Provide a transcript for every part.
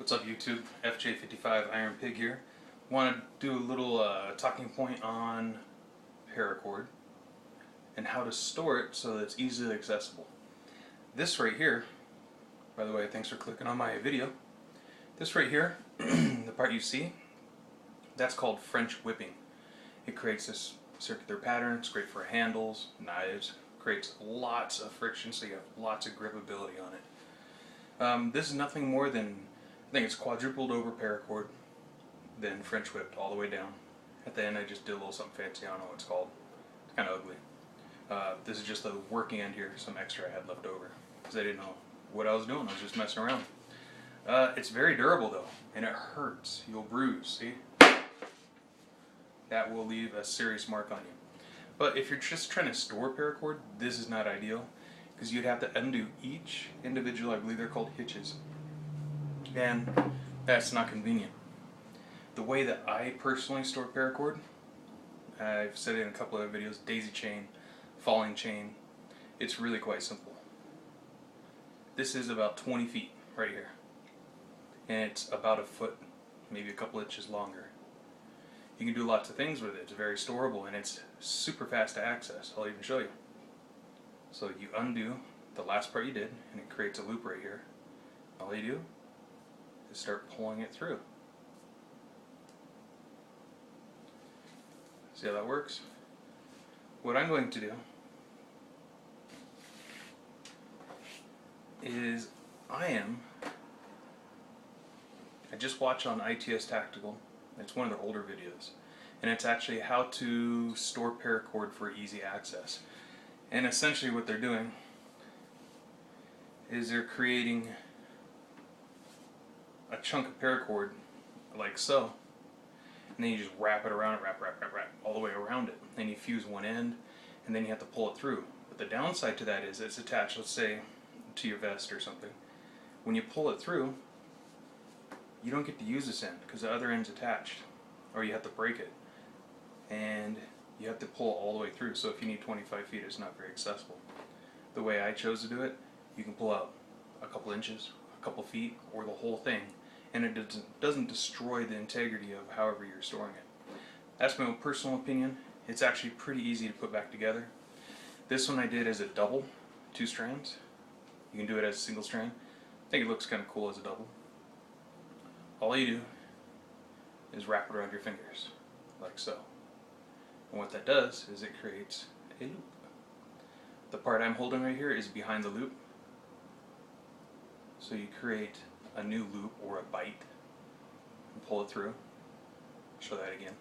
What's up YouTube? FJ55 Iron Pig here. Want to do a little talking point on Paracord and how to store it so that it's easily accessible. This right here, by the way, thanks for clicking on my video. This right here, the part you see, that's called French whipping. It creates this circular pattern. It's great for handles, knives, creates lots of friction so you have lots of gripability on it. This is nothing more than, I think it's quadrupled over Paracord, then French whipped all the way down. At the end I just did a little something fancy, I don't know what it's called. It's kind of ugly. This is just the working end here, some extra I had left over, because I didn't know what I was doing, I was just messing around. It's very durable though, and it hurts. You'll bruise, see? That will leave a serious mark on you. But if you're just trying to store Paracord, this is not ideal, because you'd have to undo each individual, I believe they're called hitches, and that's not convenient. The way that I personally store Paracord, I've said it in a couple of videos, daisy chain, falling chain, it's really quite simple. This is about 20 feet right here, and it's about a foot, maybe a couple inches longer. You can do lots of things with it. It's very storable and it's super fast to access. I'll even show you. So you undo the last part you did and it creates a loop right here. All you do is start pulling it through. See how that works? What I'm going to do is I just watched on ITS Tactical. It's one of their older videos, and it's actually how to store Paracord for easy access. And essentially what they're doing is they're creating a chunk of Paracord like so, and then you just wrap it around, wrap all the way around it. Then you fuse one end, and then you have to pull it through. But the downside to that is it's attached, let's say, to your vest or something. When you pull it through, you don't get to use this end because the other end's attached, or you have to break it, and you have to pull all the way through. So if you need 25 feet, it's not very accessible. The way I chose to do it, you can pull out a couple inches, a couple feet, or the whole thing, and it doesn't destroy the integrity of however you're storing it. That's my own personal opinion. It's actually pretty easy to put back together. This one I did as a double, 2 strands. You can do it as a single strand. I think it looks kind of cool as a double. All you do is wrap it around your fingers, like so. And what that does is it creates a loop. The part I'm holding right here is behind the loop. So you create a new loop or a bite and pull it through. Show that again.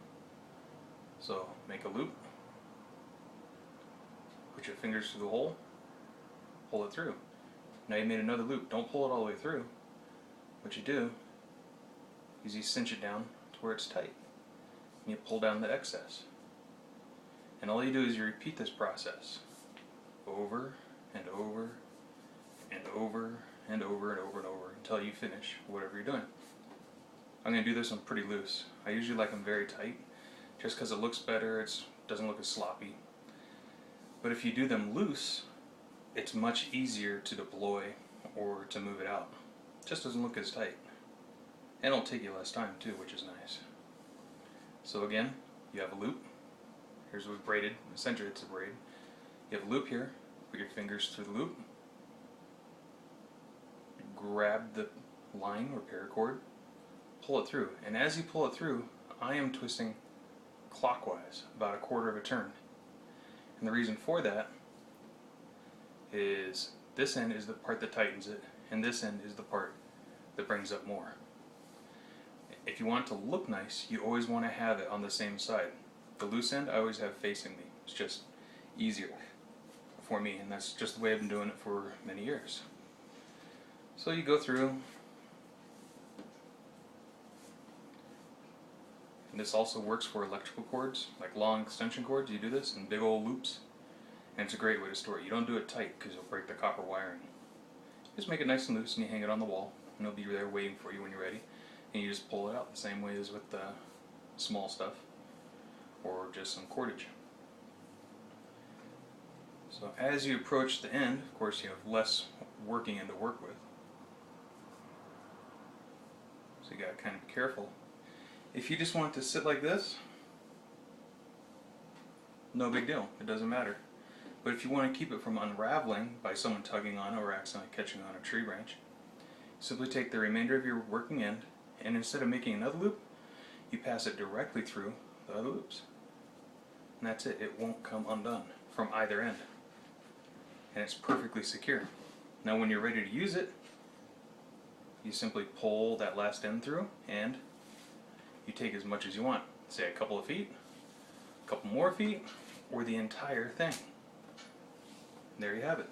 So make a loop, put your fingers through the hole, pull it through. Now you made another loop. Don't pull it all the way through. What you do is you cinch it down to where it's tight, and you pull down the excess. And all you do is you repeat this process over and over and over and over and over and over until you finish whatever you're doing. I'm going to do this one pretty loose. I usually like them very tight just because it looks better, it doesn't look as sloppy. But if you do them loose, it's much easier to deploy or to move it out. It just doesn't look as tight. And it'll take you less time too, which is nice. So again, you have a loop. Here's what we've braided. Essentially it's a braid. You have a loop here. Put your fingers through the loop. Grab the line or paracord. Pull it through. And as you pull it through, I am twisting clockwise, about 1/4 of a turn. And the reason for that is this end is the part that tightens it, and this end is the part that brings up more. If you want it to look nice, you always want to have it on the same side. The loose end I always have facing me. It's just easier for me, and that's just the way I've been doing it for many years. So you go through, and this also works for electrical cords, like long extension cords. You do this in big old loops, and it's a great way to store it. You don't do it tight because you'll break the copper wiring. Just make it nice and loose, and you hang it on the wall, and it'll be there waiting for you when you're ready. And you just pull it out the same way as with the small stuff or just some cordage. So as you approach the end, of course you have less working end to work with. So you gotta kind of be careful. If you just want it to sit like this, no big deal, it doesn't matter. But if you want to keep it from unraveling by someone tugging on it or accidentally catching on a tree branch, simply take the remainder of your working end, and instead of making another loop, you pass it directly through the other loops. And that's it. It won't come undone from either end. And it's perfectly secure. Now when you're ready to use it, you simply pull that last end through and you take as much as you want. Say a couple of feet, a couple more feet, or the entire thing. There you have it.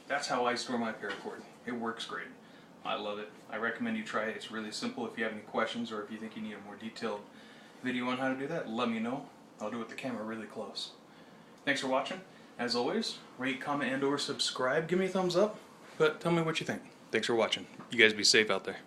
That's how I store my paracord. It works great. I love it. I recommend you try it. It's really simple. If you have any questions or if you think you need a more detailed video on how to do that, let me know. I'll do it with the camera really close. Thanks for watching. As always, rate, comment, and/or subscribe. Give me a thumbs up, but tell me what you think. Thanks for watching. You guys be safe out there.